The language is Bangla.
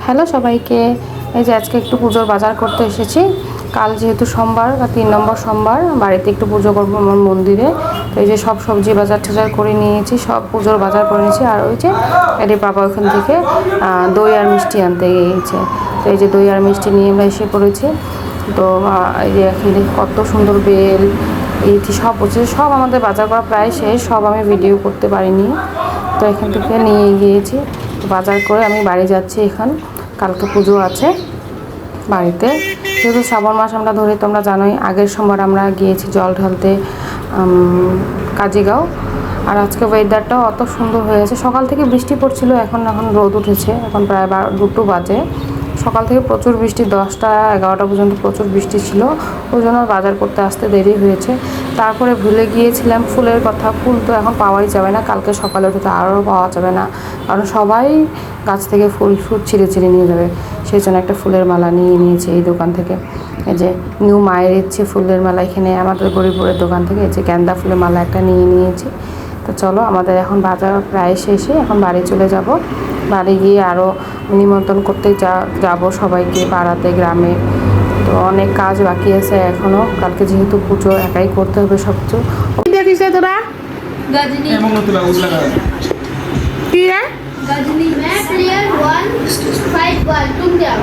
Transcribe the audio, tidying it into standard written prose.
হ্যালো সবাইকে, এই যে আজকে একটু পুজোর বাজার করতে এসেছি। কাল যেহেতু সোমবার বা 3 নম্বর সোমবার, বাড়িতে একটু পুজো করবো আমার মন্দিরে। তো এই যে সব সবজি বাজার টাজার করে নিয়েছি, সব পুজোর বাজার করে নিয়েছি। আর ওই যে এটি বাবা ওখান থেকে দই আর মিষ্টি আনতে গিয়েছে। তো এই যে দই আর মিষ্টি নিয়ে আমরা এসে পড়েছি। তো এই যে এখানে কত সুন্দর বেল এই সব হচ্ছে, সব আমাদের বাজার করা প্রায় শেষ, সব আমি ভিডিও করতে পারিনি। তো এখান থেকে নিয়ে গিয়েছি বাজার করে। আমি বাড়ি যাচ্ছি এখন, কালকে পুজো আছে বাড়িতে। যেহেতু শ্রাবণ মাস আমরা ধরি, তোমরা জানোই। আগের সোমবার আমরা গিয়েছি জল ঢালতে কাজিগাঁও। আর আজকে ওয়েদারটাও অত সুন্দর হয়েছে। সকাল থেকে বৃষ্টি পড়ছিল, এখন রোদ উঠেছে। এখন প্রায় 2টো বাজে। সকাল থেকে প্রচুর বৃষ্টি, 10টা 11টা পর্যন্ত প্রচুর বৃষ্টি ছিল। ওই জন্য বাজার করতে আসতে দেরি হয়েছে। তারপরে ভুলে গিয়েছিলাম ফুলের কথা। ফুল তো এখন পাওয়াই যাবে না, কালকে সকালে উঠে তো আরও পাওয়া যাবে না, কারণ সবাই গাছ থেকে ফুল ছিঁড়ে ছিঁড়ে নিয়ে যাবে। সেই জন্য একটা ফুলের মালা নিয়ে নিয়েছি এই দোকান থেকে। এই যে নিউ মায়ের ইচ্ছে ফুলের মালা, এখানে আমাদের গরিবপুরের দোকান থেকে এই যে গেন্দা ফুলের মালা একটা নিয়ে নিয়েছি। তো চলো, আমাদের এখন বাজার প্রায় শেষে, এখন বাড়ি চলে যাব। বাড়ি গিয়ে আরও নিমন্ত্রণ করতে যাব সবাইকে পাড়াতে, গ্রামে। তো অনেক কাজ বাকি আছে এখনও, কালকে যেহেতু পুজো একাই করতে হবে সব কিছু। দেখিস তোরা কি রে? गजनी में प्लेयर 1 फाइट बॉल तुम जाओ।